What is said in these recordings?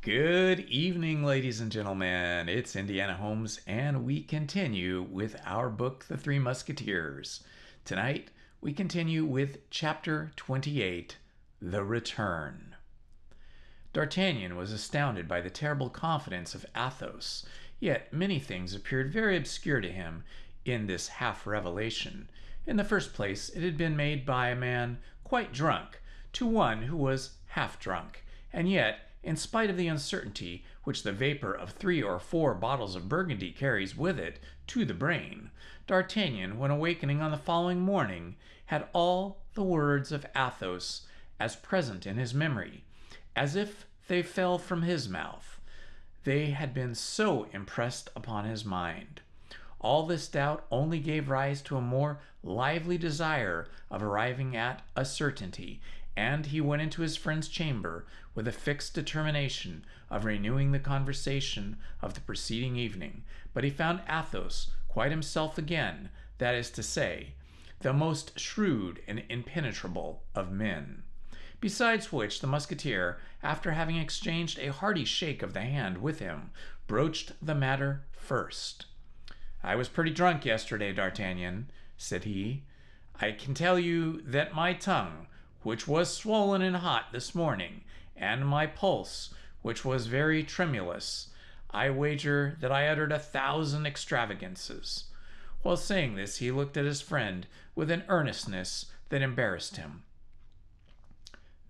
Good evening, ladies and gentlemen. It's Indiana Holmes, and we continue with our book, The Three Musketeers. Tonight, we continue with Chapter 28, The Return. D'Artagnan was astounded by the terrible confidence of Athos, yet many things appeared very obscure to him in this half-revelation. In the first place, it had been made by a man quite drunk to one who was half-drunk, and yet, in spite of the uncertainty which the vapor of 3 or 4 bottles of Burgundy carries with it to the brain, D'Artagnan, when awakening on the following morning, had all the words of Athos as present in his memory, as if they fell from his mouth. They had been so impressed upon his mind. All this doubt only gave rise to a more lively desire of arriving at a certainty, and he went into his friend's chamber with a fixed determination of renewing the conversation of the preceding evening. But he found Athos quite himself again, that is to say, the most shrewd and impenetrable of men. Besides which, the musketeer, after having exchanged a hearty shake of the hand with him, broached the matter first. "I was pretty drunk yesterday, D'Artagnan," said he. "I can tell you that my tongue, which was swollen and hot this morning, and my pulse, which was very tremulous, I wager that I uttered 1,000 extravagances." While saying this, he looked at his friend with an earnestness that embarrassed him.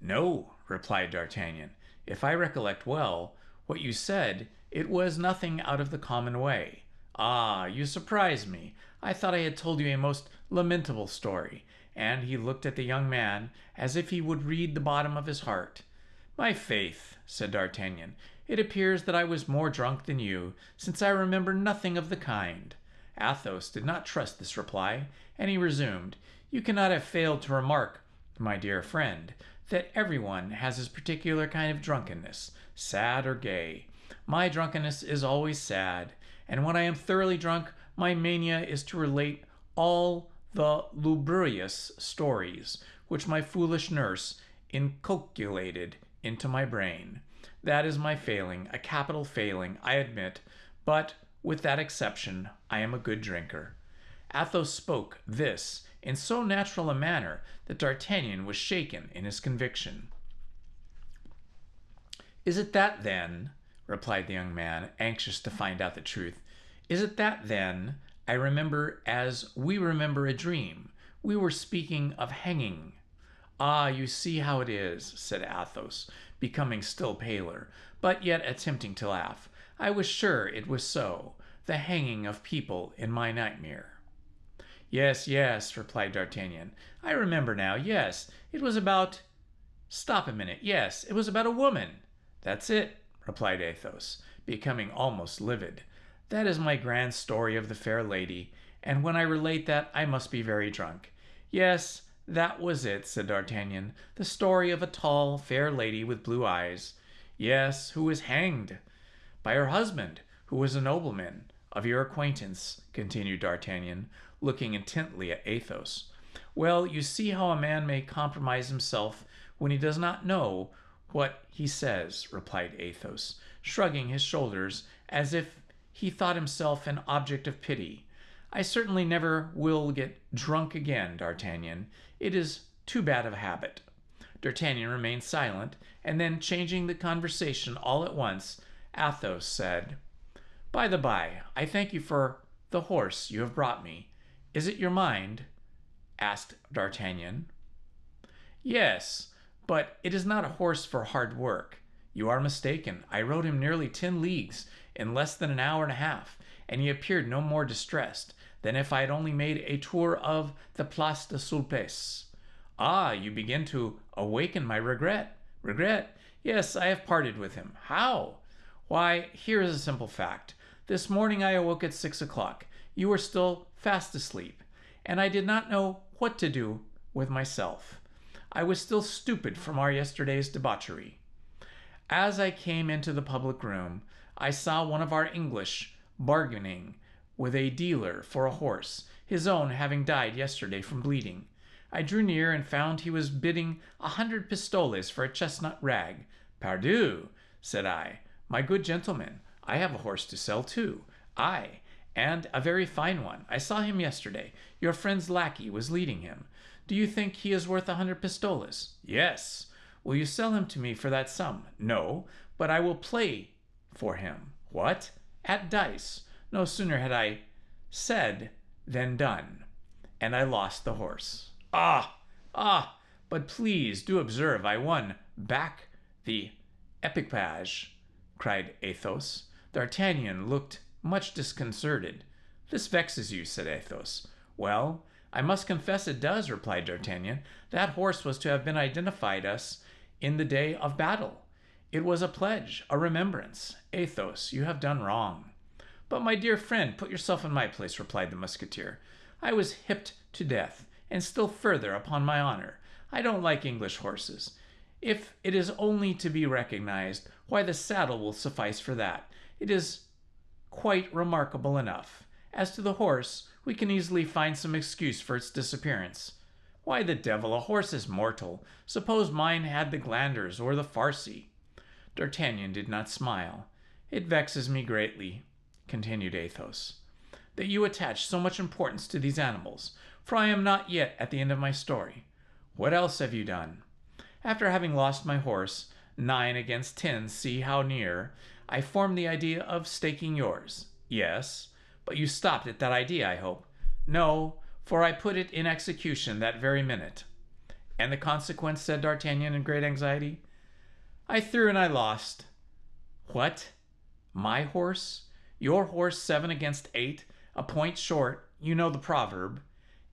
"No," replied D'Artagnan. "If I recollect well, what you said, it was nothing out of the common way." "Ah, you surprise me. I thought I had told you a most lamentable story." And he looked at the young man as if he would read the bottom of his heart. "My faith," said D'Artagnan, "it appears that I was more drunk than you, since I remember nothing of the kind." Athos did not trust this reply, and he resumed, "You cannot have failed to remark, my dear friend, that everyone has his particular kind of drunkenness, sad or gay. My drunkenness is always sad, and when I am thoroughly drunk, my mania is to relate all the lugubrious stories which my foolish nurse inculcated into my brain. That is my failing, a capital failing, I admit, but with that exception, I am a good drinker." Athos spoke this in so natural a manner that D'Artagnan was shaken in his conviction. "Is it that, then?" replied the young man, anxious to find out the truth. "Is it that, then, I remember as we remember a dream? We were speaking of hanging." "Ah, you see how it is," said Athos, becoming still paler, but yet attempting to laugh. "I was sure it was so, the hanging of people in my nightmare." "Yes, yes," replied D'Artagnan. "I remember now. Yes, it was about... Stop a minute. Yes, it was about a woman." "That's it," replied Athos, becoming almost livid. "That is my grand story of the fair lady, and when I relate that, I must be very drunk." "Yes, that was it," said D'Artagnan, "the story of a tall, fair lady with blue eyes." "Yes, who was hanged." "By her husband, who was a nobleman of your acquaintance," continued D'Artagnan, looking intently at Athos. "Well, you see how a man may compromise himself when he does not know what he says," replied Athos, shrugging his shoulders as if he thought himself an object of pity. "I certainly never will get drunk again, D'Artagnan. It is too bad of a habit." D'Artagnan remained silent, and then, changing the conversation all at once, Athos said, "By the by, I thank you for the horse you have brought me. Is it your mind?" asked D'Artagnan. "Yes, but it is not a horse for hard work. You are mistaken. I rode him nearly 10 leagues in less than an hour and a half, and he appeared no more distressed than if I had only made a tour of the Place de Sulpice." "Ah, you begin to awaken my regret." "Regret? Yes, I have parted with him." "How?" "Why, here is a simple fact. This morning I awoke at 6 o'clock. You were still fast asleep, and I did not know what to do with myself. I was still stupid from our yesterday's debauchery. As I came into the public room, I saw one of our English bargaining with a dealer for a horse, his own having died yesterday from bleeding. I drew near and found he was bidding 100 pistoles for a chestnut rag. "Pardieu," said I. My good gentleman, I have a horse to sell too. I, and a very fine one. I saw him yesterday. Your friend's lackey was leading him. Do you think he is worth 100 pistoles? Yes. Will you sell him to me for that sum? No, but I will play for him. What? At dice. No sooner had I said than done, and I lost the horse. Ah, but please do observe I won back the equipage, cried Athos. D'Artagnan looked much disconcerted. This vexes you, said Athos. Well, I must confess it does, replied D'Artagnan. That horse was to have been identified us in the day of battle. It was a pledge, a remembrance. Athos, you have done wrong. But, my dear friend, put yourself in my place, replied the Musketeer. I was hipped to death, and still further, upon my honor. I don't like English horses. If it is only to be recognized, why, the saddle will suffice for that. It is quite remarkable enough. As to the horse, we can easily find some excuse for its disappearance. Why the devil, a horse is mortal. Suppose mine had the glanders or the farcy. D'Artagnan did not smile. It vexes me greatly, continued Athos, that you attach so much importance to these animals, for I am not yet at the end of my story. What else have you done? After having lost my horse, 9 against 10, see how near, I formed the idea of staking yours. Yes, but you stopped at that idea, I hope. No, for I put it in execution that very minute. And the consequence, said D'Artagnan in great anxiety. I threw and I lost. What? My horse? Your horse 7 against 8, a point short, you know the proverb.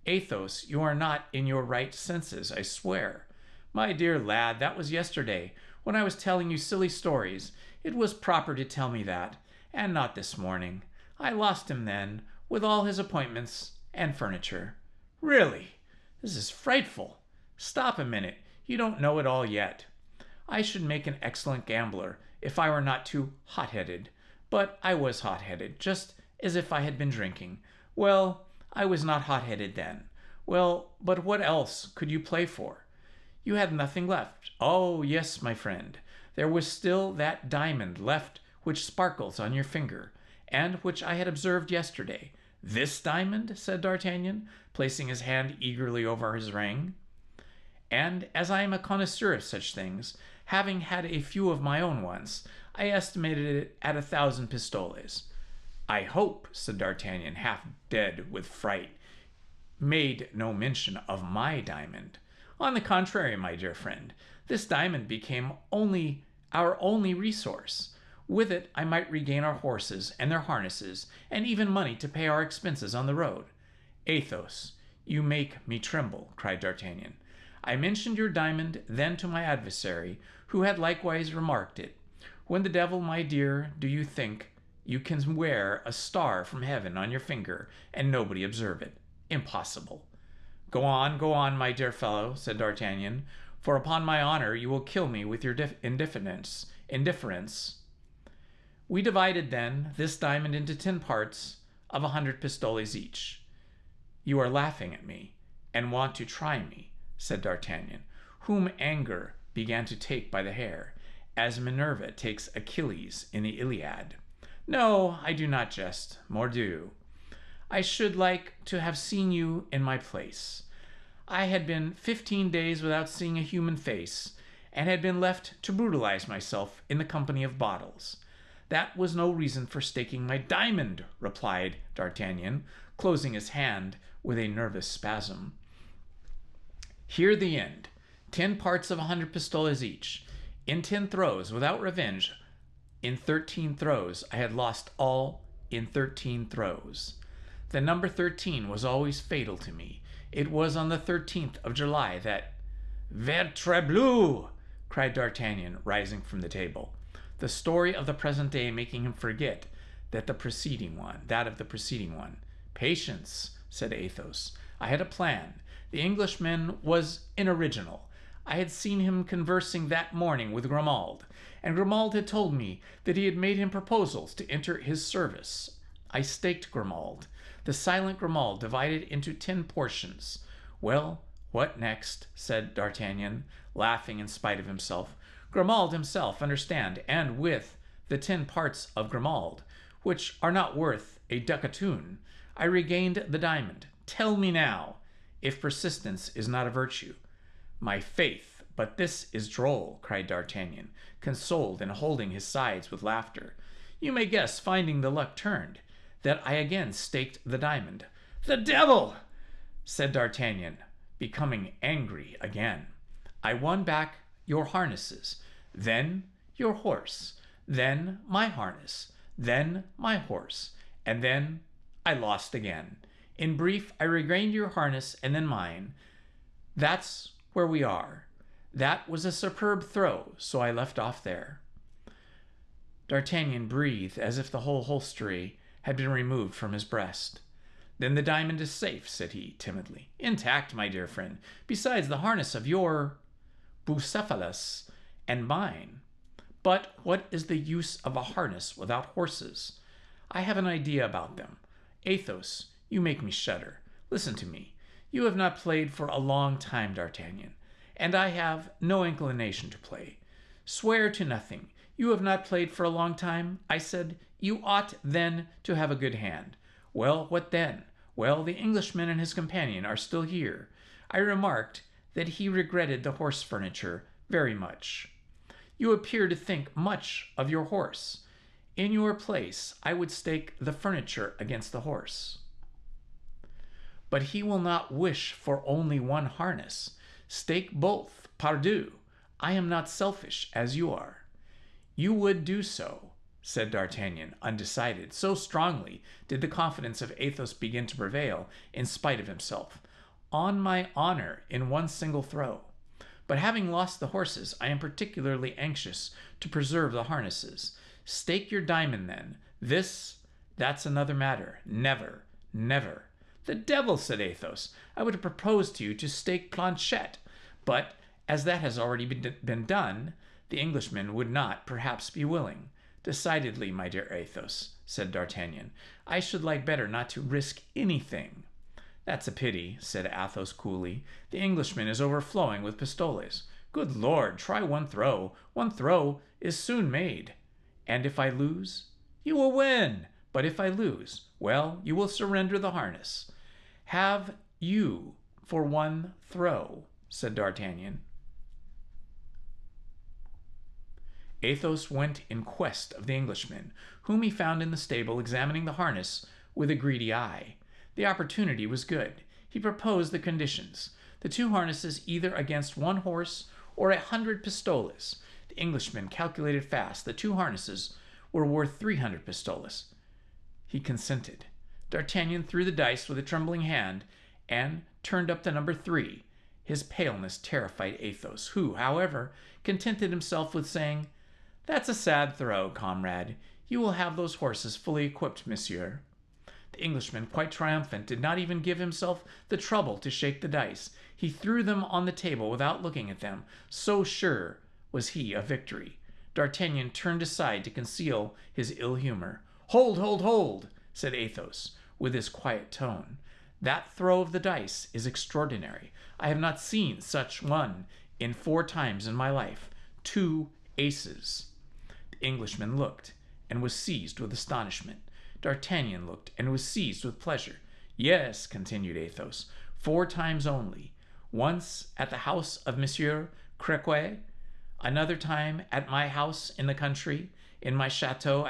Athos, you are not in your right senses, I swear. My dear lad, that was yesterday, when I was telling you silly stories. It was proper to tell me that, and not this morning. I lost him then, with all his appointments and furniture. Really, this is frightful. Stop a minute, you don't know it all yet. I should make an excellent gambler if I were not too hot-headed. But I was hot-headed, just as if I had been drinking. Well, I was not hot-headed then. Well, but what else could you play for? You had nothing left. Oh, yes, my friend. There was still that diamond left which sparkles on your finger, and which I had observed yesterday. This diamond? Said D'Artagnan, placing his hand eagerly over his ring. And as I am a connoisseur of such things, having had a few of my own once, I estimated it at 1,000 pistoles. I hope, said D'Artagnan, half dead with fright, made no mention of my diamond. On the contrary, my dear friend, this diamond became our only resource. With it, I might regain our horses and their harnesses, and even money to pay our expenses on the road. Athos, you make me tremble, cried D'Artagnan. I mentioned your diamond then to my adversary, who had likewise remarked it. When the devil, my dear, do you think you can wear a star from heaven on your finger and nobody observe it? Impossible. Go on, my dear fellow, said D'Artagnan, for upon my honor you will kill me with your indifference. We divided, then, this diamond into 10 parts of 100 pistoles each. You are laughing at me, and want to try me, said D'Artagnan, whom anger began to take by the hair, as Minerva takes Achilles in the Iliad. No, I do not jest, mordieu. I should like to have seen you in my place. I had been 15 days without seeing a human face, and had been left to brutalize myself in the company of bottles. That was no reason for staking my diamond, replied D'Artagnan, closing his hand with a nervous spasm. Hear the end. 10 parts of 100 pistoles each. In 10 throws, without revenge. In 13 throws, I had lost all in 13 throws. The number 13 was always fatal to me. It was on the 13th of July that... Ventrebleu! Cried D'Artagnan, rising from the table, the story of the present day making him forget that of the preceding one. Patience, said Athos. I had a plan. The Englishman was unoriginal. I had seen him conversing that morning with Grimaud, and Grimaud had told me that he had made him proposals to enter his service. I staked Grimaud. The silent Grimaud divided into 10 portions. Well, what next? Said D'Artagnan, laughing in spite of himself. Grimald himself, understand, and with the 10 parts of Grimald, which are not worth a ducatoon, I regained the diamond. Tell me now, if persistence is not a virtue. My faith, but this is droll, cried D'Artagnan, consoled and holding his sides with laughter. You may guess, finding the luck turned, that I again staked the diamond. The devil! Said D'Artagnan, becoming angry again. I won back your harnesses, then your horse, then my harness, then my horse, and then I lost again. In brief, I regained your harness and then mine. That's where we are. That was a superb throw, so I left off there. D'Artagnan breathed as if the whole holstery had been removed from his breast. Then the diamond is safe, said he, timidly. Intact, my dear friend, besides the harness of your Bucephalus and mine. But what is the use of a harness without horses? I have an idea about them. Athos, you make me shudder. Listen to me. You have not played for a long time, D'Artagnan, and I have no inclination to play. Swear to nothing. You have not played for a long time? I said, you ought then to have a good hand. Well, what then? Well, the Englishman and his companion are still here. I remarked that he regretted the horse furniture very much. You appear to think much of your horse. In your place, I would stake the furniture against the horse. But he will not wish for only one harness. Stake both, pardieu. I am not selfish, as you are. You would do so, said D'Artagnan, undecided. So strongly did the confidence of Athos begin to prevail, in spite of himself. On my honor, in one single throw. But having lost the horses, I am particularly anxious to preserve the harnesses. Stake your diamond, then. That's another matter. Never, never. The devil, said Athos. I would have proposed to you to stake Planchet, but as that has already been done, the Englishman would not, perhaps, be willing. Decidedly, my dear Athos, said D'Artagnan, I should like better not to risk anything. That's a pity, said Athos coolly. The Englishman is overflowing with pistoles. Good Lord, try one throw. One throw is soon made. And if I lose? You will win. But if I lose, well, you will surrender the harness. Have you for one throw, said D'Artagnan. Athos went in quest of the Englishman, whom he found in the stable examining the harness with a greedy eye. The opportunity was good. He proposed the conditions: the 2 harnesses either against 1 horse or 100 pistoles. The Englishman calculated fast. The 2 harnesses were worth 300 pistoles. He consented. D'Artagnan threw the dice with a trembling hand and turned up the number 3. His paleness terrified Athos, who, however, contented himself with saying, That's a sad throw, comrade. You will have those horses fully equipped, monsieur. The Englishman, quite triumphant, did not even give himself the trouble to shake the dice. He threw them on the table without looking at them, so sure was he of victory. D'Artagnan turned aside to conceal his ill humor. Hold, hold, hold, said Athos, with his quiet tone. That throw of the dice is extraordinary. I have not seen such one in 4 times in my life. 2 aces. The Englishman looked and was seized with astonishment. D'Artagnan looked and was seized with pleasure. Yes, continued Athos, 4 times only. Once at the house of Monsieur Crequy, another time at my house in the country, in my chateau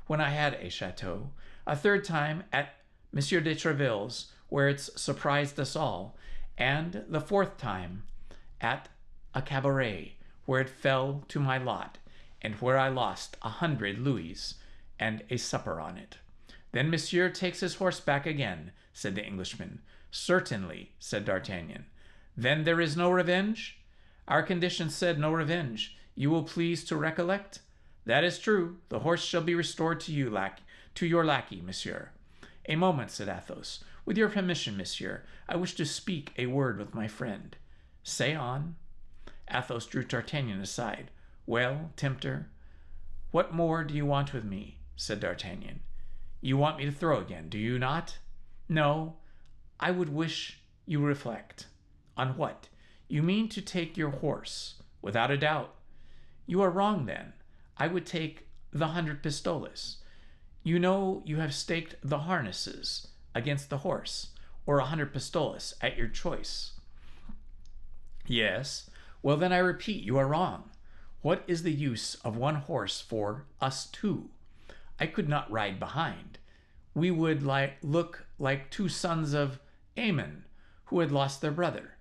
when I had a chateau, a 3rd time at Monsieur de Treville's, where it's surprised us all, and the 4th time at a cabaret, where it fell to my lot, and where I lost 100 louis and a supper on it. Then Monsieur takes his horse back again, said the Englishman. Certainly, said D'Artagnan. Then there is no revenge? Our conditions said no revenge. You will please to recollect? That is true. The horse shall be restored to you, to your lackey, monsieur. A moment, said Athos. With your permission, monsieur, I wish to speak a word with my friend. Say on. Athos drew D'Artagnan aside. Well, tempter, what more do you want with me? Said D'Artagnan. You want me to throw again, do you not? No, I would wish you reflect. On what? You mean to take your horse, without a doubt. You are wrong, then. I would take the 100 pistoles. You know you have staked the harnesses against the horse, or 100 pistoles at your choice. Yes. Well, then I repeat, you are wrong. What is the use of one horse for us two? I could not ride behind. We would look like two sons of Ammon who had lost their brother.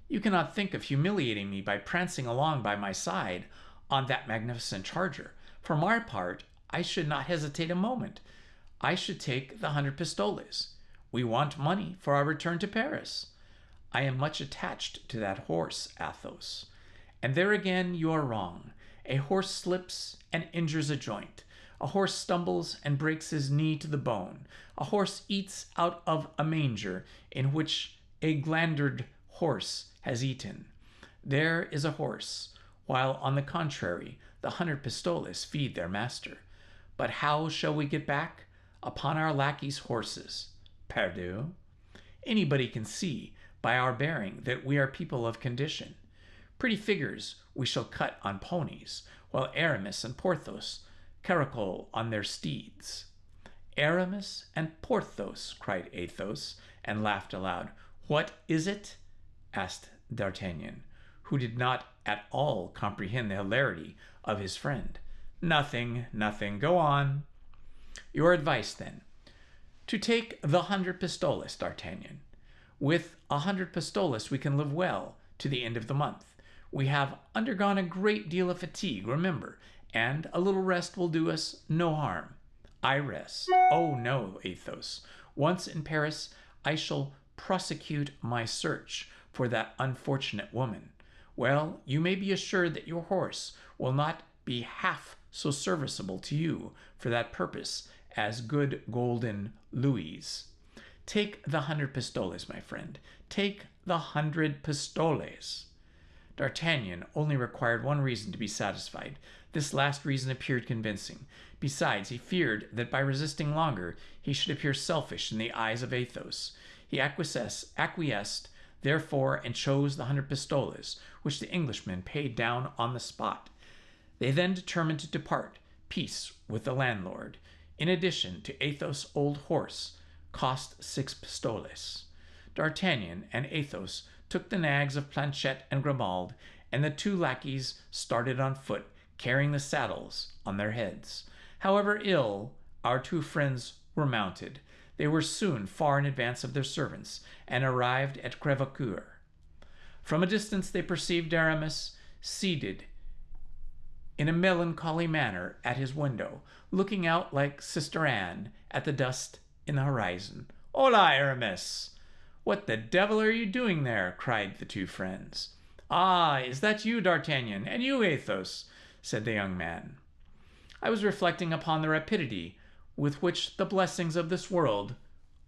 You cannot think of humiliating me by prancing along by my side on that magnificent charger. For my part, I should not hesitate a moment. I should take the 100 pistoles. We want money for our return to Paris. I am much attached to that horse, Athos. And there again you are wrong. A horse slips and injures a joint. A horse stumbles and breaks his knee to the bone. A horse eats out of a manger in which a glandered horse has eaten. There is a horse, while on the contrary, the 100 pistoles feed their master. But how shall we get back? Upon our lackeys' horses. Pardieu. Anybody can see by our bearing that we are people of condition. Pretty figures we shall cut on ponies, while Aramis and Porthos caracole on their steeds. Aramis and Porthos, cried Athos, and laughed aloud. What is it? Asked D'Artagnan, who did not at all comprehend the hilarity of his friend. Nothing, nothing. Go on. Your advice, then. To take the 100 pistoles, D'Artagnan. With 100 pistoles we can live well to the end of the month. We have undergone a great deal of fatigue, remember, and a little rest will do us no harm. I rest. Oh, no, Athos. Once in Paris, I shall prosecute my search for that unfortunate woman. Well, you may be assured that your horse will not be half so serviceable to you for that purpose as good golden louis. Take the 100 pistoles, my friend. Take the 100 pistoles. D'Artagnan only required one reason to be satisfied. This last reason appeared convincing. Besides, he feared that by resisting longer, he should appear selfish in the eyes of Athos. He acquiesced, therefore, and chose the 100 pistoles, which the Englishman paid down on the spot. They then determined to depart, peace with the landlord. In addition to Athos' old horse, cost 6 pistoles. D'Artagnan and Athos took the nags of Planchet and Grimaud, and the two lackeys started on foot, carrying the saddles on their heads. However ill our two friends were mounted, they were soon far in advance of their servants, and arrived at Crèvecœur. From a distance they perceived Aramis seated in a melancholy manner at his window, looking out like Sister Anne at the dust in the horizon. "Hola, Aramis! What the devil are you doing there?" cried the two friends. "Ah, is that you, D'Artagnan, and you, Athos?" said the young man. "I was reflecting upon the rapidity with which the blessings of this world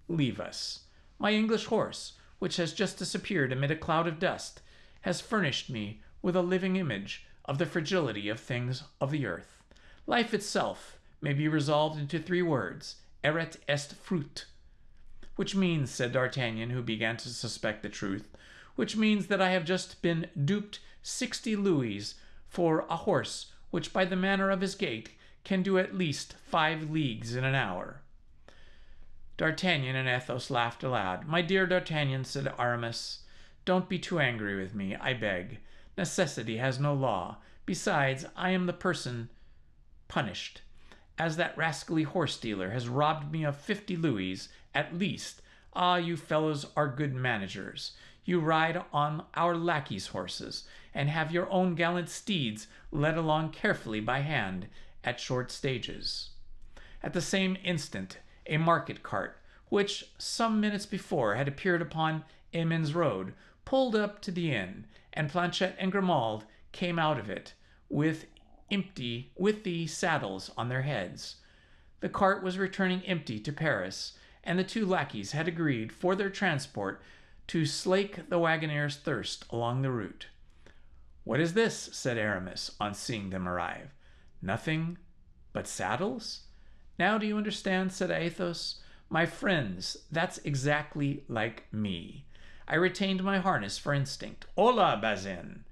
leave us. My English horse, which has just disappeared amid a cloud of dust, has furnished me with a living image of the fragility of things of the earth. Life itself may be resolved into 3 words, erit est fruit." "Which means," said D'Artagnan, who began to suspect the truth, "which means that I have just been duped 60 louis for a horse which, by the manner of his gait, can do at least 5 leagues in an hour." D'Artagnan and Athos laughed aloud. "My dear D'Artagnan," said Aramis, "don't be too angry with me, I beg. Necessity has no law. Besides, I am the person punished, as that rascally horse-dealer has robbed me of 50 louis at least. Ah, you fellows are good managers. You ride on our lackeys' horses, and have your own gallant steeds led along carefully by hand at short stages." At the same instant, a market cart, which some minutes before had appeared upon Amiens Road, pulled up to the inn, and Planchet and Grimaud came out of it with the saddles on their heads. The cart was returning empty to Paris, and the two lackeys had agreed for their transport to slake the wagoner's thirst along the route. "What is this?" said Aramis on seeing them arrive. "Nothing but saddles? Now do you understand?" said Athos. "My friends, that's exactly like me. I retained my harness for instinct. Hola, Bazin!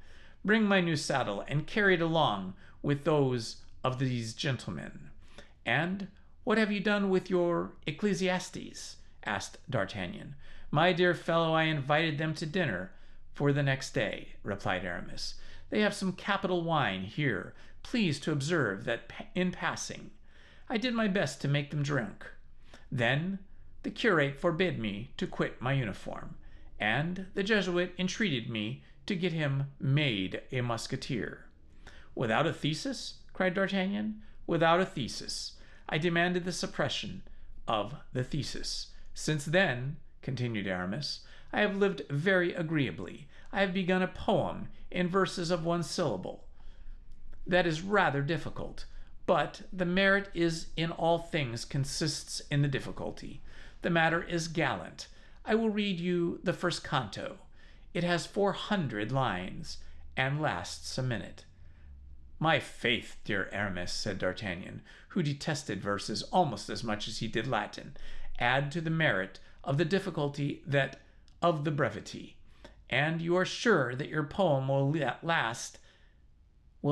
Bring my new saddle and carry it along with those of these gentlemen. And what have you done with your Ecclesiastes? Asked D'Artagnan. My dear fellow, I invited them to dinner for the next day, replied Aramis. They have some capital wine here. Please to observe that in passing, I did my best to make them drink. Then the curate forbid me to quit my uniform, and the Jesuit entreated me to get him made a musketeer. Without a thesis? Cried D'Artagnan. Without a thesis. I demanded the suppression of the thesis. Since then, continued Aramis, I have lived very agreeably. I have begun a poem in verses of one syllable. That is rather difficult, but the merit is in all things consists in the difficulty. The matter is gallant. I will read you the first canto. It has 400 lines and lasts a minute. My faith, dear Aramis, said D'Artagnan, who detested verses almost as much as he did Latin, add to the merit of the difficulty that of the brevity. And you are sure that your poem will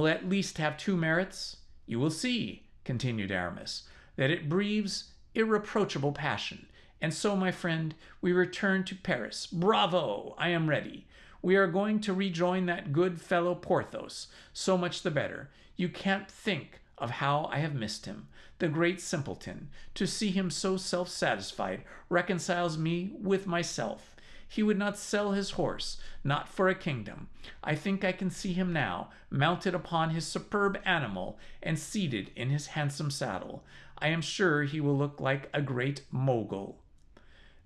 at least have 2 merits? You will see, continued Aramis, that it breathes irreproachable passion. And so, my friend, we return to Paris. Bravo! I am ready. We are going to rejoin that good fellow Porthos. So much the better. You can't think of how I have missed him. The great simpleton. To see him so self-satisfied reconciles me with myself. He would not sell his horse, not for a kingdom. I think I can see him now, mounted upon his superb animal and seated in his handsome saddle. I am sure he will look like a great mogul.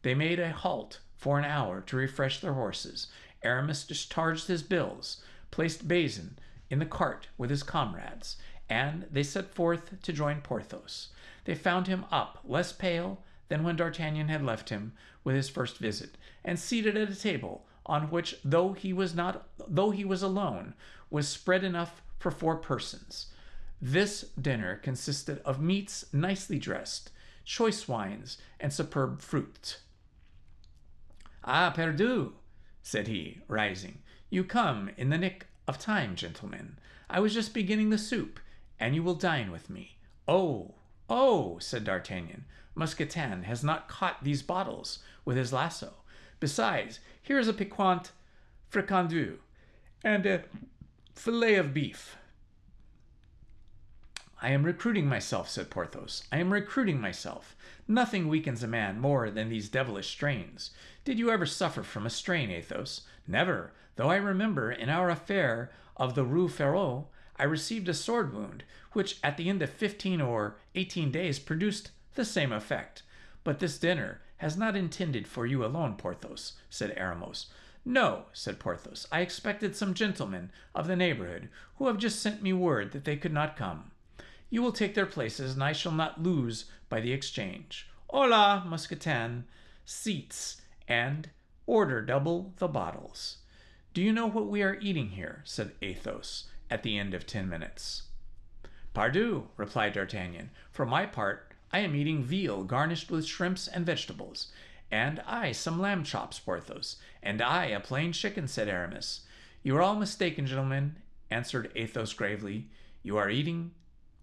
They made a halt for an hour to refresh their horses. Aramis discharged his bills, placed Bazin in the cart with his comrades, and they set forth to join Porthos. They found him up, less pale than when D'Artagnan had left him with his first visit, and seated at a table on which, though he was alone, was spread enough for 4 persons. This dinner consisted of meats nicely dressed, choice wines, and superb fruit. Ah, perdu, said he, rising. You come in the nick of time, gentlemen. I was just beginning the soup, and you will dine with me. Oh, said D'Artagnan. Mousquetin has not caught these bottles with his lasso. Besides, here is a piquant fricandeau and a fillet of beef. I am recruiting myself, said Porthos. I am recruiting myself. Nothing weakens a man more than these devilish strains. Did you ever suffer from a strain, Athos? Never, though I remember in our affair of the Rue Férou, I received a sword wound, which at the end of 15 or 18 days produced the same effect. But this dinner has not intended for you alone, Porthos, said Aramis. No, said Porthos. I expected some gentlemen of the neighborhood, who have just sent me word that they could not come. You will take their places, and I shall not lose by the exchange. Hola, Mousquetin, seats, and order double the bottles. Do you know what we are eating here? Said Athos, at the end of 10 minutes. Pardieu, replied D'Artagnan. For my part, I am eating veal garnished with shrimps and vegetables. And I some lamb chops, Porthos. And I a plain chicken, said Aramis. You are all mistaken, gentlemen, answered Athos gravely. You are eating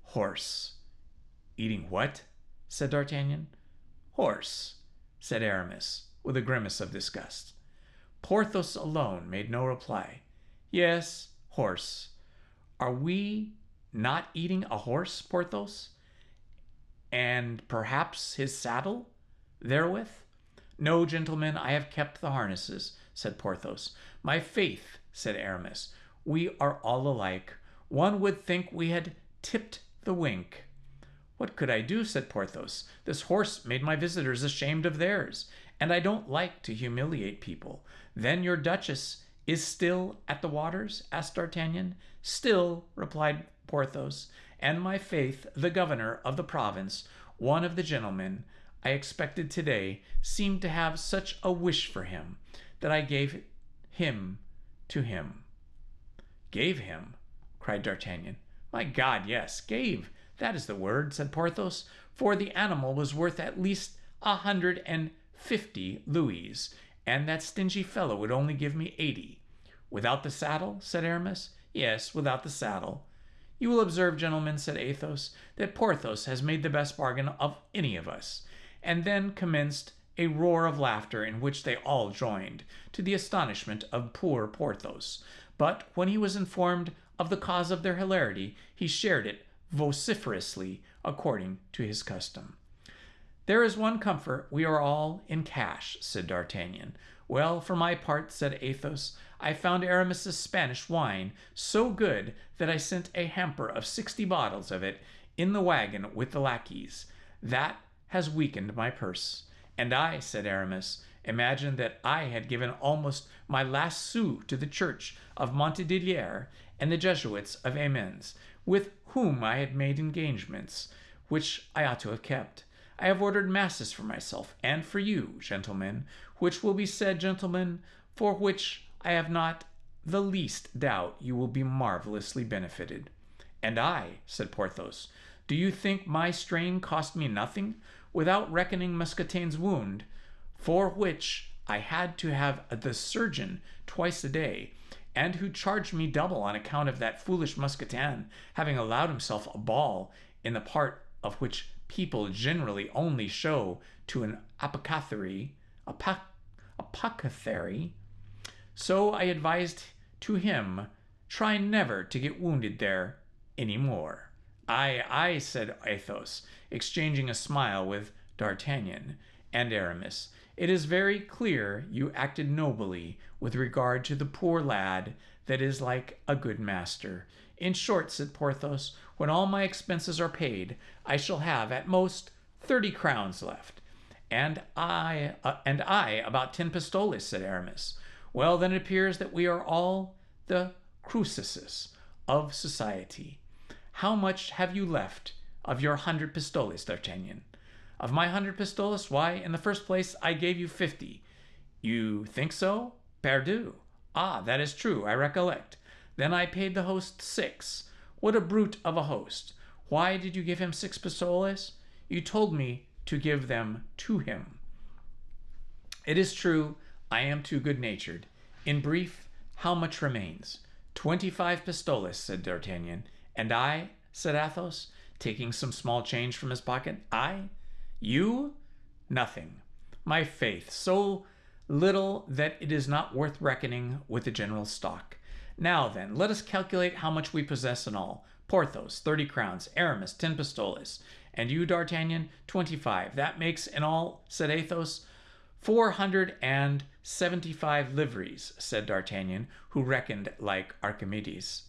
horse. Eating what? Said D'Artagnan. Horse, said Aramis, with a grimace of disgust. Porthos alone made no reply. Yes, horse. Are we not eating a horse, Porthos? And perhaps his saddle therewith? No, gentlemen, I have kept the harnesses, said Porthos. My faith, said Aramis, we are all alike. One would think we had tipped the wink. What could I do, said Porthos. This horse made my visitors ashamed of theirs, and I don't like to humiliate people. Then your duchess is still at the waters? Asked D'Artagnan. Still, replied Porthos, and my faith, the governor of the province, one of the gentlemen I expected today, seemed to have such a wish for him that I gave him to him. Gave him? Cried D'Artagnan. My God, yes, gave. That is the word, said Porthos, for the animal was worth at least 150 louis, and that stingy fellow would only give me 80. Without the saddle? Said Aramis. Yes, without the saddle. You will observe, gentlemen, said Athos, that Porthos has made the best bargain of any of us. And then commenced a roar of laughter in which they all joined, to the astonishment of poor Porthos. But when he was informed of the cause of their hilarity, he shared it vociferously according to his custom. There is one comfort, we are all in cash, said D'Artagnan. Well, for my part, said Athos, I found Aramis's Spanish wine so good that I sent a hamper of 60 bottles of it in the wagon with the lackeys. That has weakened my purse. And I, said Aramis, imagined that I had given almost my last sou to the church of Montdidier and the Jesuits of Amiens, with whom I had made engagements, which I ought to have kept. I have ordered masses for myself and for you, gentlemen, which will be said, gentlemen, for which I have not the least doubt you will be marvelously benefited. And I, said Porthos, do you think my strain cost me nothing, without reckoning Mousquetain's wound, for which I had to have the surgeon twice a day, and who charged me double on account of that foolish Mousquetain having allowed himself a ball in the part of which people generally only show to an apothecary. So I advised to him, try never to get wounded there any more. Aye, said Athos, exchanging a smile with D'Artagnan and Aramis. It is very clear you acted nobly with regard to the poor lad that is like a good master. In short, said Porthos, when all my expenses are paid, I shall have at most 30 crowns left. And I about 10 pistoles, said Aramis. Well, then it appears that we are all the Croesuses of society. How much have you left of your 100 pistoles, D'Artagnan? Of my 100 pistoles? Why, in the first place, I gave you 50. You think so? Perdu. Ah, that is true, I recollect. Then I paid the host 6. What a brute of a host. Why did you give him 6 pistoles? You told me to give them to him. It is true, I am too good-natured. In brief, how much remains? 25 pistoles, said D'Artagnan. And I, said Athos, taking some small change from his pocket. I? You? Nothing. My faith, so little that it is not worth reckoning with the general stock. Now then, let us calculate how much we possess in all. Porthos, 30 crowns. Aramis, 10 pistoles. And you, D'Artagnan, 25. That makes in all, said Athos, 475 livres, said D'Artagnan, who reckoned like Archimedes.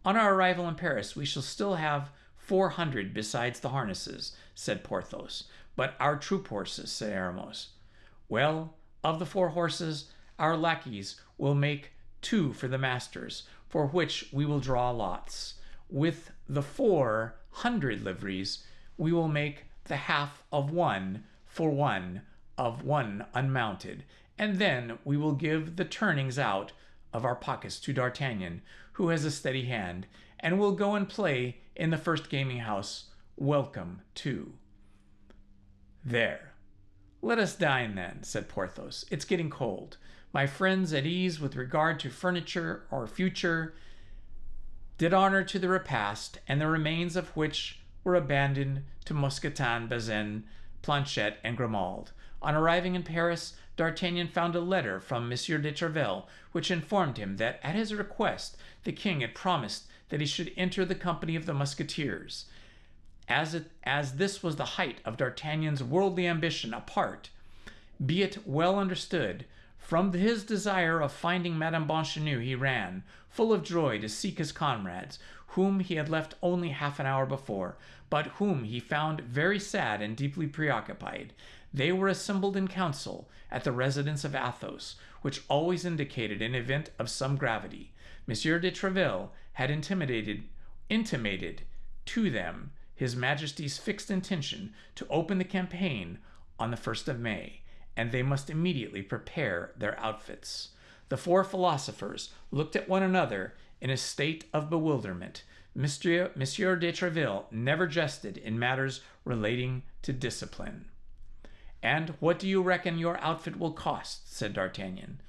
On our arrival in Paris, we shall still have 400 besides the harnesses, said Porthos. But our troop horses, said Aramis. Well, of the 4 horses, our lackeys will make 2 for the masters, for which we will draw lots. With the 400 livres, we will make the half of 1 for 1 of 1 unmounted, and then we will give the turnings out of our pockets to D'Artagnan, who has a steady hand, and will go and play in the first gaming house. Welcome, too. There. Let us dine, then, said Porthos. It's getting cold. My friends, at ease with regard to furniture or future, did honor to the repast, and the remains of which were abandoned to Mousquetin, Bazin, Planchet, and Grimaud. On arriving in Paris, D'Artagnan found a letter from M. de Tréville, which informed him that, at his request, the king had promised that he should enter the company of the Musketeers. As this was the height of D'Artagnan's worldly ambition apart, be it well understood, from his desire of finding Madame Boncheneux he ran, full of joy, to seek his comrades, whom he had left only half an hour before, but whom he found very sad and deeply preoccupied. They were assembled in council at the residence of Athos, which always indicated an event of some gravity. M. de Tréville had intimated to them His Majesty's fixed intention to open the campaign on the 1st of May, and they must immediately prepare their outfits. The 4 philosophers looked at one another in a state of bewilderment. Monsieur de Tréville never jested in matters relating to discipline. "And what do you reckon your outfit will cost?" said D'Artagnan.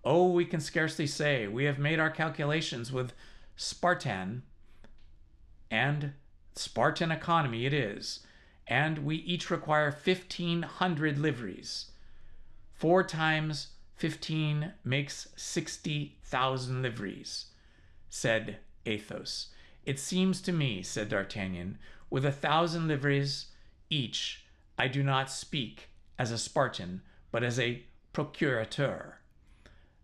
"Oh, we can scarcely say. We have made our calculations with Spartan, and Spartan economy it is, and we each require 1,500 livres. 4 times 15 makes 60,000 livres," said Athos. "It seems to me," said D'Artagnan, "with 1,000 livres each, I do not speak as a Spartan, but as a procurateur."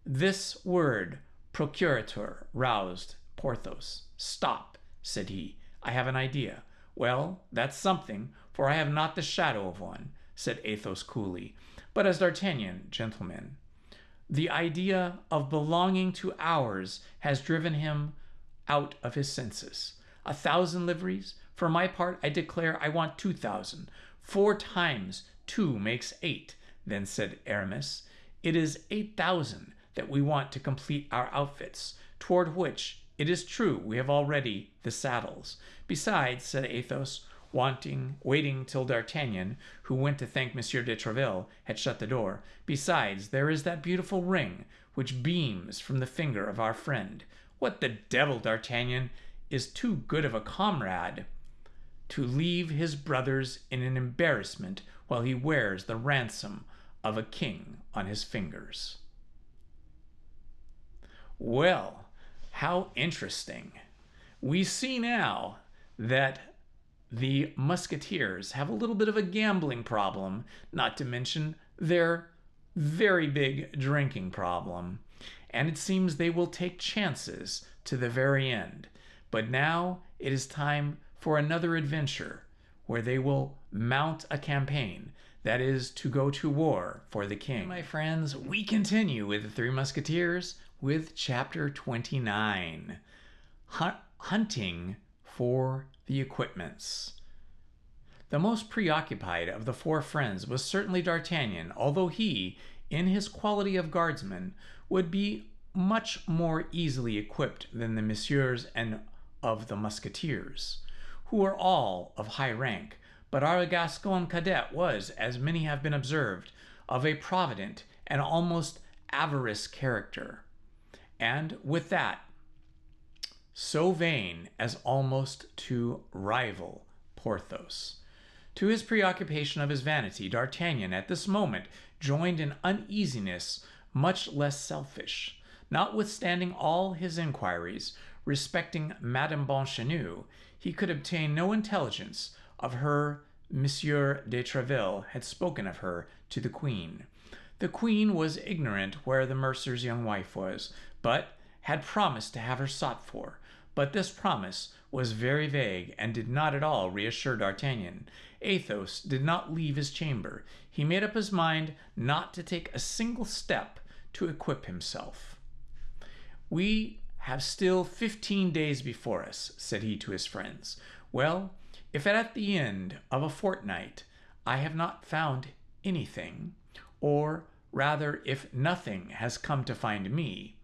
This word, procurateur, roused Porthos. "Stop," said he. "I have an idea." "Well, that's something, for I have not the shadow of one," said Athos coolly. "But as D'Artagnan, gentlemen, the idea of belonging to ours has driven him out of his senses. 1,000 livres? For my part, I declare I want 2,000. 4 times 2 makes 8. Then said Aramis, "It is 8,000 that we want to complete our outfits, toward which, it is true, we have already the saddles." "Besides," said Athos, waiting till D'Artagnan, who went to thank Monsieur de Tréville, had shut the door, "besides, there is that beautiful ring which beams from the finger of our friend. What the devil, D'Artagnan is too good of a comrade to leave his brothers in an embarrassment while he wears the ransom of a king on his fingers." Well, how interesting. We see now that the Musketeers have a little bit of a gambling problem, not to mention their very big drinking problem. And it seems they will take chances to the very end. But now it is time for another adventure where they will mount a campaign, that is, to go to war for the king. My friends, we continue with the Three Musketeers with chapter 29, Hunting for the Equipments. The most preoccupied of the 4 friends was certainly D'Artagnan, although he, in his quality of guardsman, would be much more easily equipped than the messieurs and of the Musketeers, who were all of high rank. But our Gascon cadet was, as many have been observed, of a provident and almost avaricious character, and with that, so vain as almost to rival Porthos. To his preoccupation of his vanity, D'Artagnan at this moment joined an uneasiness much less selfish. Notwithstanding all his inquiries respecting Madame Boncheneux, he could obtain no intelligence of her. Monsieur de Tréville had spoken of her to the queen. The queen was ignorant where the mercer's young wife was, but had promised to have her sought for. But this promise was very vague and did not at all reassure D'Artagnan. Athos did not leave his chamber. He made up his mind not to take a single step to equip himself. "We have still 15 days before us," said he to his friends. "Well, if at the end of a fortnight I have not found anything, or rather if nothing has come to find me,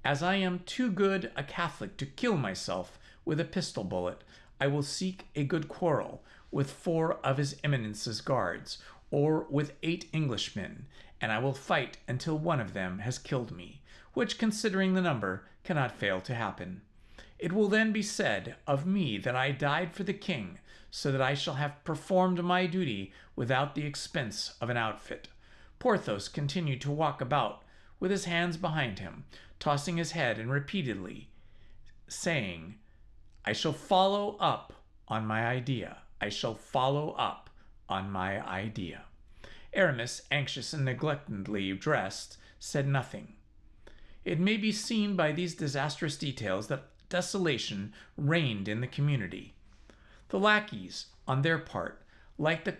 as I am too good a Catholic to kill myself with a pistol bullet, I will seek a good quarrel with 4 of his Eminence's guards, or with 8 Englishmen, and I will fight until one of them has killed me, which, considering the number, cannot fail to happen. It will then be said of me that I died for the king, so that I shall have performed my duty without the expense of an outfit." Porthos continued to walk about with his hands behind him, tossing his head and repeatedly saying, "I shall follow up on my idea. I shall follow up on my idea." Aramis, anxious and negligently dressed, said nothing. It may be seen by these disastrous details that desolation reigned in the community. The lackeys, on their part, like the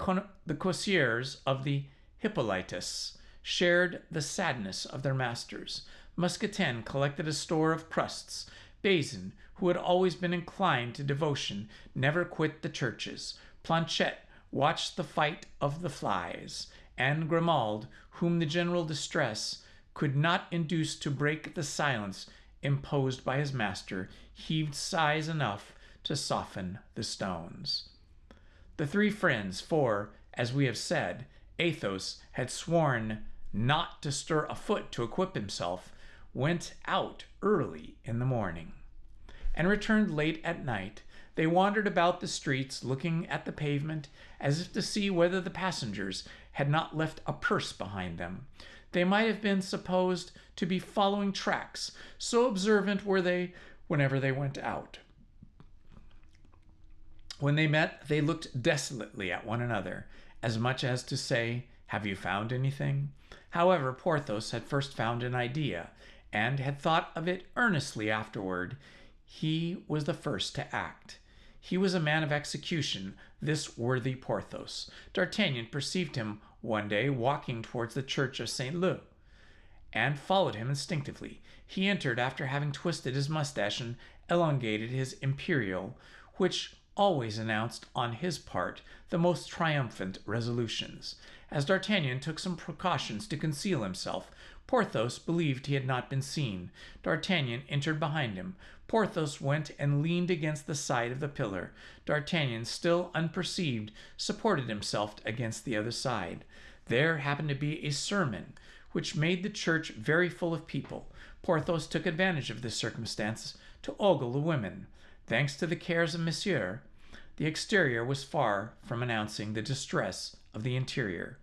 courtiers of the Hippolytus, shared the sadness of their masters. Mousquetin collected a store of crusts. Bazin, who had always been inclined to devotion, never quit the churches. Planchet watched the fight of the flies, and Grimaud, whom the general distress could not induce to break the silence imposed by his master, heaved sighs enough to soften the stones. The 3 friends, for, as we have said, Athos had sworn not to stir a foot to equip himself, went out early in the morning, and returned late at night. They wandered about the streets, looking at the pavement, as if to see whether the passengers had not left a purse behind them. They might have been supposed to be following tracks, so observant were they whenever they went out. When they met, they looked desolately at one another, as much as to say, "Have you found anything?" However, Porthos had first found an idea, and had thought of it earnestly afterward. He was the first to act. He was a man of execution, this worthy Porthos. D'Artagnan perceived him one day walking towards the church of St. Leu, and followed him instinctively. He entered after having twisted his mustache and elongated his imperial, which always announced on his part the most triumphant resolutions. As D'Artagnan took some precautions to conceal himself, Porthos believed he had not been seen. D'Artagnan entered behind him. Porthos went and leaned against the side of the pillar. D'Artagnan, still unperceived, supported himself against the other side. There happened to be a sermon, which made the church very full of people. Porthos took advantage of this circumstance to ogle the women. Thanks to the cares of Monsieur, the exterior was far from announcing the distress of the interior.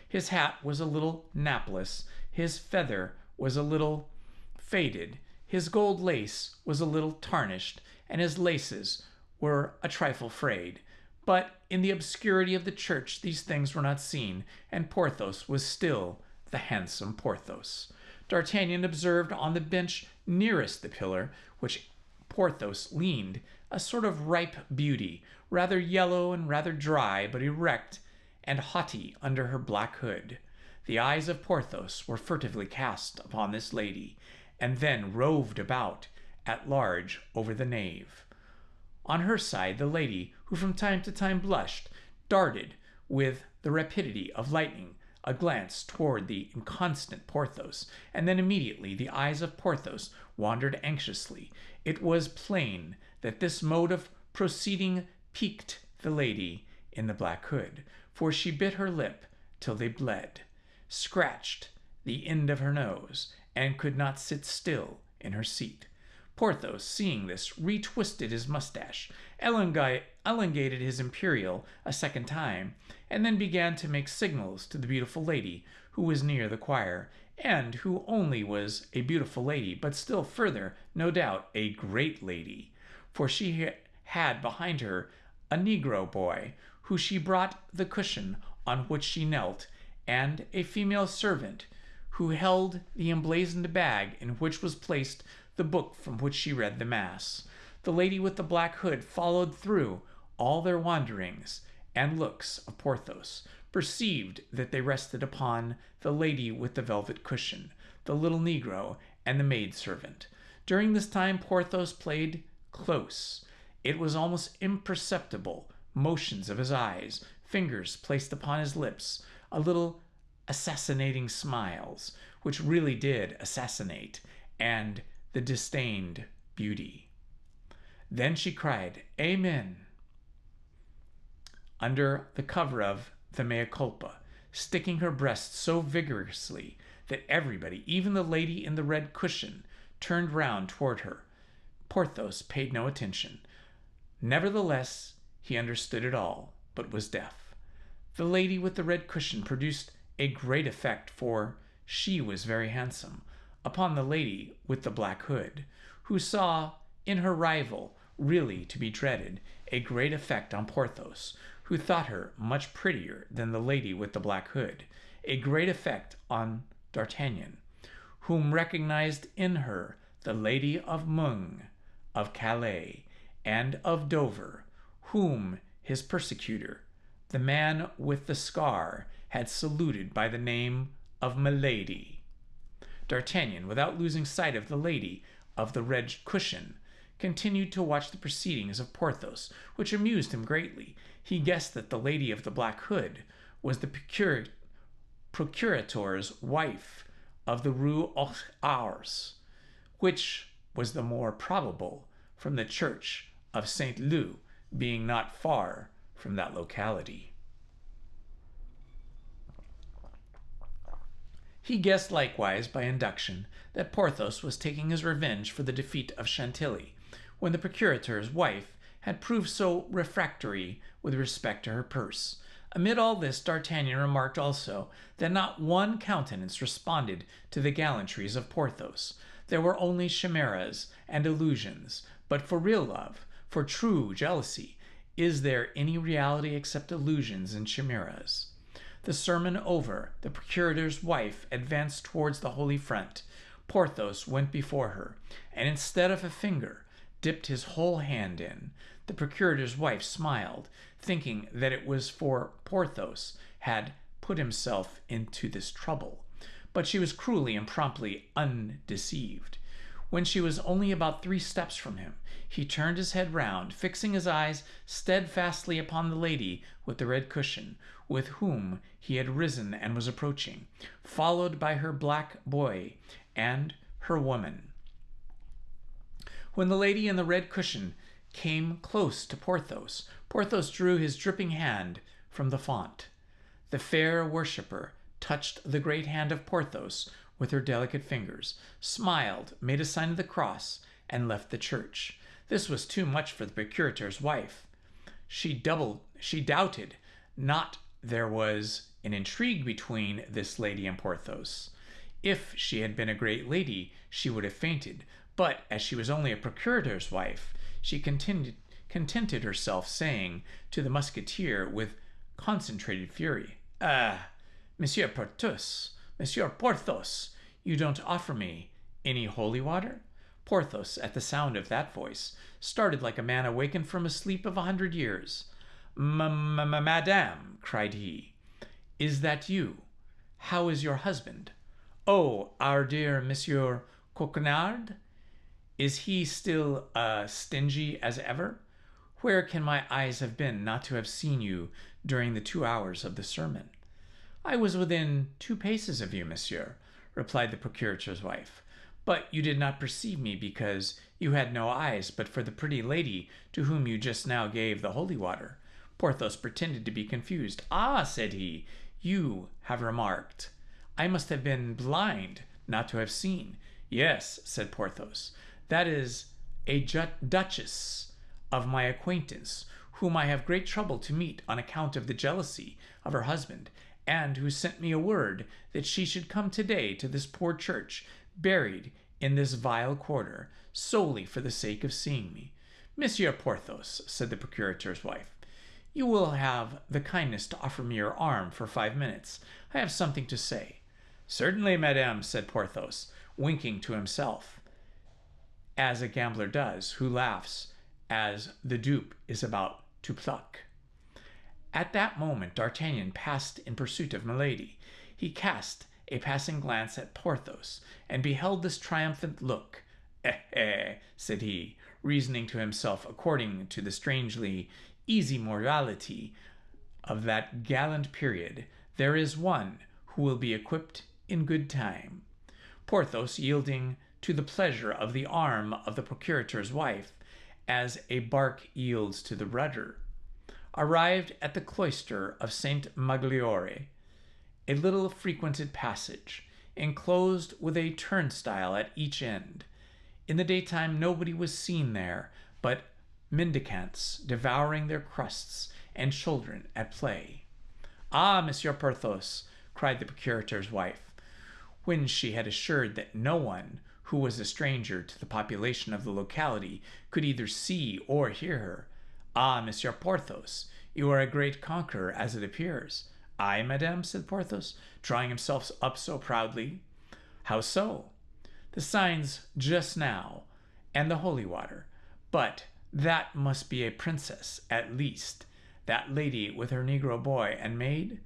His hat was a little napless, his feather was a little faded, his gold lace was a little tarnished, and his laces were a trifle frayed. But in the obscurity of the church these things were not seen, and Porthos was still the handsome Porthos. D'Artagnan observed on the bench nearest the pillar, which Porthos leaned, a sort of ripe beauty, rather yellow and rather dry, but erect and haughty under her black hood. The eyes of Porthos were furtively cast upon this lady, and then roved about at large over the nave. On her side, the lady, who from time to time blushed, darted with the rapidity of lightning a glance toward the inconstant Porthos, and then immediately the eyes of Porthos wandered anxiously. It was plain that this mode of proceeding piqued the lady in the black hood, for she bit her lip till they bled, scratched the end of her nose, and could not sit still in her seat. Porthos, seeing this, retwisted his mustache, elongated his imperial a second time, and then began to make signals to the beautiful lady who was near the choir, and who only was a beautiful lady, but still further, no doubt, a great lady, for she had behind her a Negro boy, who she brought the cushion on which she knelt, and a female servant, who held the emblazoned bag in which was placed the book from which she read the Mass. The lady with the black hood followed through all their wanderings, and looks of Porthos perceived that they rested upon the lady with the velvet cushion, the little Negro, and the maidservant. During this time Porthos played close. It was almost imperceptible motions of his eyes, fingers placed upon his lips, a little assassinating smiles, which really did assassinate, and the disdained beauty. Then she cried, "Amen," under the cover of the mea culpa, sticking her breast so vigorously that everybody, even the lady in the red cushion, turned round toward her. Porthos paid no attention. Nevertheless, he understood it all, but was deaf. The lady with the red cushion produced a great effect, for she was very handsome, upon the lady with the black hood, who saw in her rival, really to be dreaded, a great effect on Porthos, who thought her much prettier than the lady with the black hood, a great effect on D'Artagnan, whom recognized in her the Lady of Meung, of Calais, and of Dover, whom his persecutor, the man with the scar, had saluted by the name of Milady. D'Artagnan, without losing sight of the lady of the red cushion, continued to watch the proceedings of Porthos, which amused him greatly. He guessed that the lady of the black hood was the procurator's wife of the Rue aux Ours, which was the more probable from the church of St. Leu being not far from that locality. He guessed likewise by induction that Porthos was taking his revenge for the defeat of Chantilly, when the procurator's wife had proved so refractory with respect to her purse. Amid all this, D'Artagnan remarked also that not one countenance responded to the gallantries of Porthos. There were only chimeras and illusions, but for real love, for true jealousy, is there any reality except illusions and chimeras? The sermon over, the procurator's wife advanced towards the holy front. Porthos went before her, and instead of a finger, dipped his whole hand in. The procurator's wife smiled, thinking that it was for Porthos had put himself into this trouble. But she was cruelly and promptly undeceived. When she was only about 3 steps from him, he turned his head round, fixing his eyes steadfastly upon the lady with the red cushion, with whom he had risen and was approaching, followed by her black boy and her woman. When the lady in the red cushion came close to Porthos, Porthos drew his dripping hand from the font. The fair worshipper touched the great hand of Porthos with her delicate fingers, smiled, made a sign of the cross, and left the church. This was too much for the procurator's wife. She doubted not there was an intrigue between this lady and Porthos. If she had been a great lady, she would have fainted, but as she was only a procurator's wife, she contented herself, saying to the Musketeer with concentrated fury, Monsieur Porthos, you don't offer me any holy water? Porthos, at the sound of that voice, started like a man awakened from a sleep of 100 years. Madame, cried he, is that you? How is your husband? Oh, our dear Monsieur Coquenard? Is he still stingy as ever? Where can my eyes have been not to have seen you during the 2 hours of the sermon? I was within 2 paces of you, monsieur, replied the procurator's wife, but you did not perceive me because you had no eyes but for the pretty lady to whom you just now gave the holy water. Porthos pretended to be confused. Ah, said he, you have remarked. I must have been blind not to have seen. Yes, said Porthos, that is a duchess of my acquaintance, whom I have great trouble to meet on account of the jealousy of her husband, and who sent me a word that she should come today to this poor church, buried in this vile quarter, solely for the sake of seeing me. Monsieur Porthos, said the procurator's wife, you will have the kindness to offer me your arm for 5 minutes. I have something to say. Certainly, madame, said Porthos, winking to himself, as a gambler does, who laughs as the dupe is about to pluck. At that moment, D'Artagnan passed in pursuit of Milady. He cast a passing glance at Porthos, and beheld this triumphant look. Said he, reasoning to himself according to the strangely easy morality of that gallant period, there is one who will be equipped in good time. Porthos, yielding to the pleasure of the arm of the procurator's wife, as a bark yields to the rudder, arrived at the cloister of Saint Magloire, a little frequented passage, enclosed with a turnstile at each end. In the daytime nobody was seen there but mendicants devouring their crusts and children at play. Ah, Monsieur Porthos, cried the procurator's wife, when she had assured that no one who was a stranger to the population of the locality could either see or hear her. Ah, Monsieur Porthos, you are a great conqueror, as it appears. I, madame, said Porthos, drawing himself up so proudly. How so? The signs just now, and the holy water. But that must be a princess, at least. That lady with her Negro boy and maid?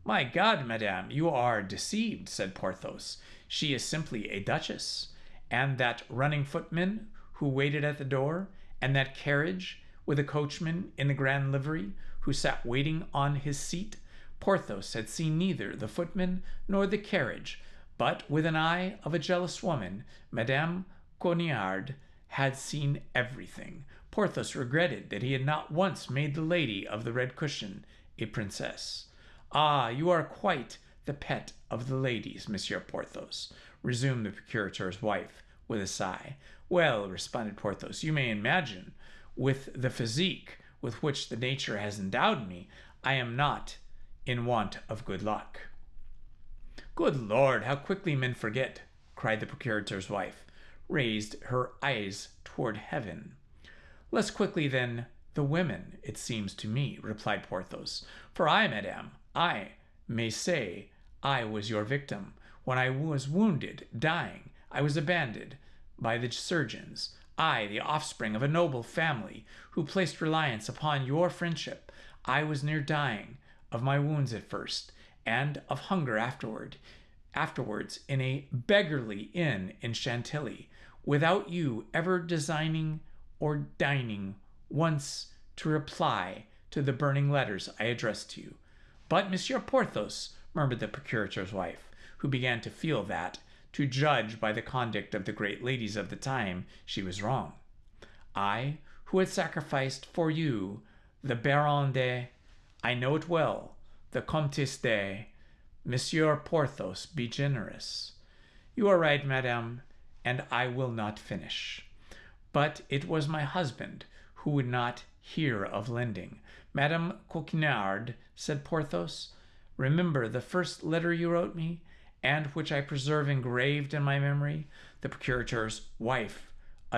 My God, madame, you are deceived, said Porthos. She is simply a duchess. And that running footman who waited at the door, and that carriage with a coachman in the grand livery who sat waiting on his seat, Porthos had seen neither the footman nor the carriage, but with an eye of a jealous woman, Madame Coquenard had seen everything. Porthos regretted that he had not once made the lady of the red cushion a princess. Ah, you are quite the pet of the ladies, Monsieur Porthos," resumed the procurator's wife, with a sigh. "Well," responded Porthos, "you may imagine, with the physique with which the nature has endowed me, I am not in want of good luck." "Good Lord, how quickly men forget!" cried the procurator's wife, raised her eyes toward heaven. "Less quickly than the women, it seems to me," replied Porthos. "For I, madame, I may say I was your victim. When I was wounded, dying, I was abandoned by the surgeons. I, the offspring of a noble family, who placed reliance upon your friendship. I was near dying of my wounds at first, and of hunger afterwards in a beggarly inn in Chantilly, without you ever designing or deigning once to reply to the burning letters I addressed to you." "But, Monsieur Porthos," murmured the procurator's wife, who began to feel that, to judge by the conduct of the great ladies of the time, she was wrong. "I, who had sacrificed for you the Baron de... I know it well, the Comtesse de... Monsieur Porthos, be generous." "You are right, madame, and I will not finish. But it was my husband who would not hear of lending." "Madame Coquenard," said Porthos, "remember the first letter you wrote me, and which I preserve engraved in my memory." The procurator's wife